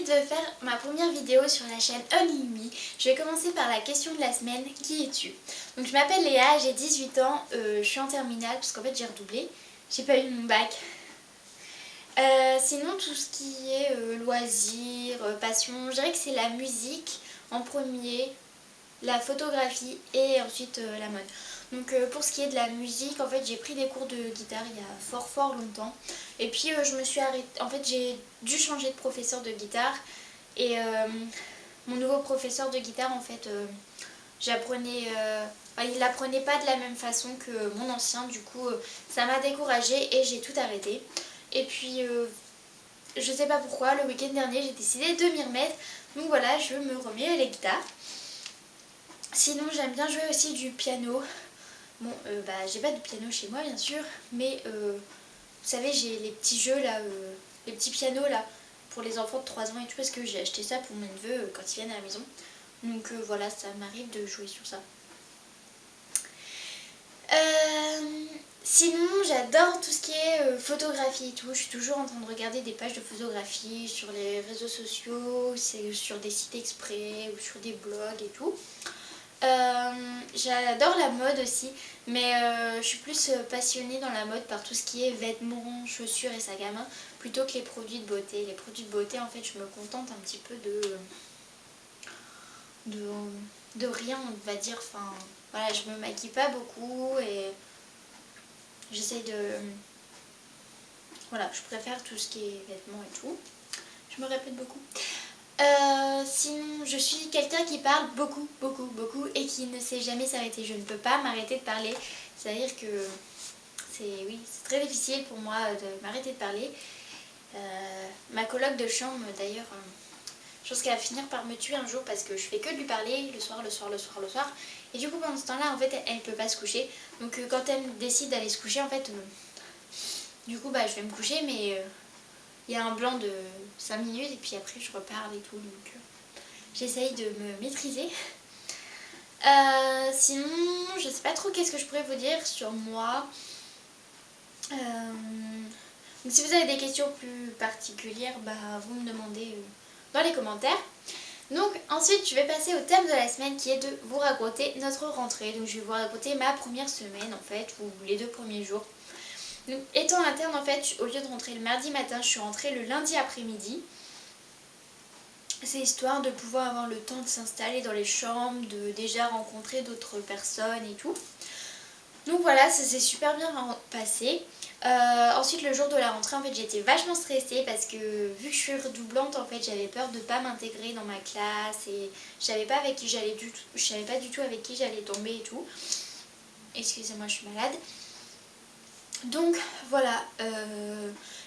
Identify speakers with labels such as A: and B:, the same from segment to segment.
A: de faire ma première vidéo sur la chaîne Only Me. Je vais commencer par la question de la semaine, qui es-tu? Donc je m'appelle Léa, j'ai 18 ans, je suis en terminale parce qu'en fait j'ai redoublé, j'ai pas eu mon bac. Sinon tout ce qui est loisirs, passion, je dirais que c'est la musique en premier, la photographie et ensuite la mode. Donc pour ce qui est de la musique, en fait j'ai pris des cours de guitare il y a fort longtemps. Et puis je me suis arrêtée, en fait j'ai dû changer de professeur de guitare. Et mon nouveau professeur de guitare, en fait, il l'apprenait pas de la même façon que mon ancien. Du coup ça m'a découragée et j'ai tout arrêté. Et puis je sais pas pourquoi, le week-end dernier j'ai décidé de m'y remettre. Donc voilà, je me remets à la guitare. Sinon j'aime bien jouer aussi du piano. Bon, j'ai pas de piano chez moi bien sûr, mais vous savez j'ai les petits jeux là, les petits pianos là, pour les enfants de 3 ans et tout, parce que j'ai acheté ça pour mes neveux quand ils viennent à la maison. Donc voilà, ça m'arrive de jouer sur ça. Sinon j'adore tout ce qui est photographie et tout, je suis toujours en train de regarder des pages de photographie sur les réseaux sociaux, c'est sur des sites exprès ou sur des blogs et tout. J'adore la mode aussi, mais je suis plus passionnée dans la mode par tout ce qui est vêtements, chaussures et sac à main, plutôt que les produits de beauté. Les produits de beauté, en fait, je me contente un petit peu de rien, on va dire. Enfin, voilà, je me maquille pas beaucoup et j'essaye de... Voilà, je préfère tout ce qui est vêtements et tout. Je me répète beaucoup. Sinon, je suis quelqu'un qui parle beaucoup et qui ne sait jamais s'arrêter. Je ne peux pas m'arrêter de parler. C'est-à-dire que c'est très difficile pour moi de m'arrêter de parler. Ma coloc de chambre, d'ailleurs, je pense qu'elle va finir par me tuer un jour parce que je fais que de lui parler le soir. Et du coup, pendant ce temps-là, en fait, elle ne peut pas se coucher. Donc, quand elle décide d'aller se coucher, en fait, du coup, je vais me coucher, mais... il y a un blanc de 5 minutes et puis après je reparle et tout, donc j'essaye de me maîtriser. Sinon, je sais pas trop qu'est-ce que je pourrais vous dire sur moi. Donc si vous avez des questions plus particulières, vous me demandez dans les commentaires. Donc ensuite je vais passer au thème de la semaine qui est de vous raconter notre rentrée. Donc je vais vous raconter ma première semaine en fait, ou les 2 premiers jours. Donc, étant interne, en fait, au lieu de rentrer le mardi matin, je suis rentrée le lundi après-midi. C'est histoire de pouvoir avoir le temps de s'installer dans les chambres, de déjà rencontrer d'autres personnes et tout. Donc voilà, ça s'est super bien passé. Ensuite, le jour de la rentrée, en fait, j'étais vachement stressée parce que vu que je suis redoublante, en fait, j'avais peur de ne pas m'intégrer dans ma classe et je savais pas avec qui j'allais je savais pas du tout avec qui j'allais tomber et tout. Excusez-moi, je suis malade. Donc voilà,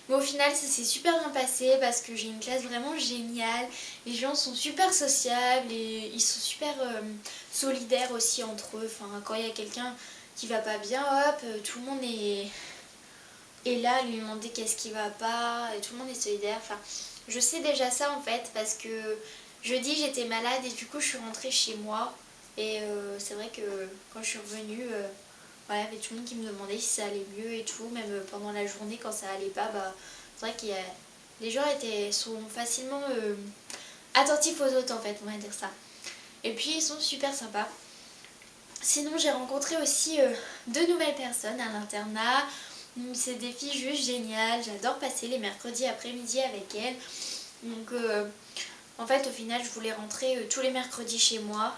A: mais au final ça s'est super bien passé parce que j'ai une classe vraiment géniale, les gens sont super sociables et ils sont super solidaires aussi entre eux. Enfin, quand il y a quelqu'un qui va pas bien, hop, tout le monde est là à lui demander qu'est-ce qui va pas et tout le monde est solidaire. Enfin, je sais déjà ça en fait parce que jeudi j'étais malade et du coup je suis rentrée chez moi et c'est vrai que quand je suis revenue... voilà, il y avait tout le monde qui me demandait si ça allait mieux et tout, même pendant la journée quand ça allait pas, c'est vrai que les gens sont facilement attentifs aux autres en fait, on va dire ça. Et puis ils sont super sympas. Sinon j'ai rencontré aussi 2 nouvelles personnes à l'internat. C'est des filles juste géniales, j'adore passer les mercredis après-midi avec elles. Donc en fait au final je voulais rentrer tous les mercredis chez moi.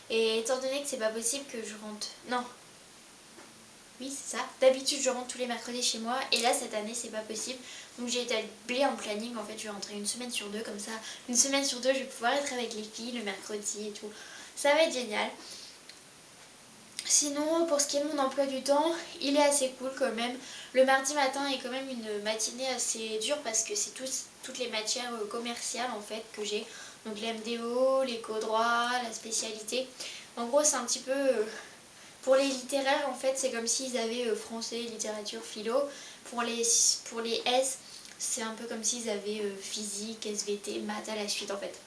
A: Et étant donné que c'est pas possible que je rentre... Non, oui, c'est ça. D'habitude, je rentre tous les mercredis chez moi et là, cette année, c'est pas possible. Donc, j'ai établi un planning. En fait, je vais rentrer une semaine sur 2 comme ça. Une semaine sur 2, je vais pouvoir être avec les filles le mercredi et tout. Ça va être génial. Sinon, pour ce qui est de mon emploi du temps, il est assez cool quand même. Le mardi matin est quand même une matinée assez dure parce que c'est toutes les matières commerciales en fait que j'ai. Donc, les MDO, l'éco-droit, la spécialité. En gros, c'est un petit peu... pour les littéraires, en fait, c'est comme s'ils avaient français, littérature, philo. Pour les S, c'est un peu comme s'ils avaient physique, SVT, maths à la suite, en fait.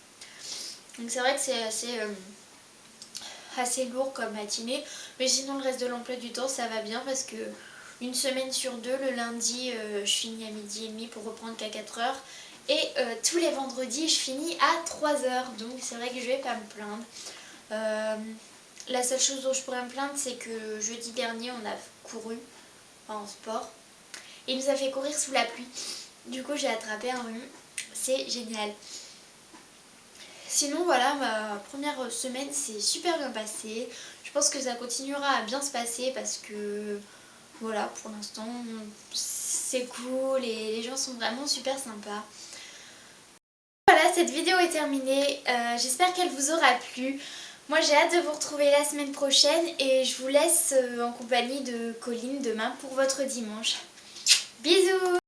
A: Donc c'est vrai que c'est assez lourd comme matinée. Mais sinon, le reste de l'emploi du temps, ça va bien parce que une semaine sur 2, le lundi, je finis à 12h30 pour reprendre qu'à 4h. Et tous les vendredis, je finis à 3h. Donc c'est vrai que je vais pas me plaindre. La seule chose dont je pourrais me plaindre, c'est que jeudi dernier, on a couru en sport. Et il nous a fait courir sous la pluie. Du coup, j'ai attrapé un rhume. C'est génial. Sinon, voilà, ma première semaine s'est super bien passée. Je pense que ça continuera à bien se passer parce que, voilà, pour l'instant, c'est cool et les gens sont vraiment super sympas. Voilà, cette vidéo est terminée. J'espère qu'elle vous aura plu. Moi, j'ai hâte de vous retrouver la semaine prochaine et je vous laisse en compagnie de Colline demain pour votre dimanche. Bisous!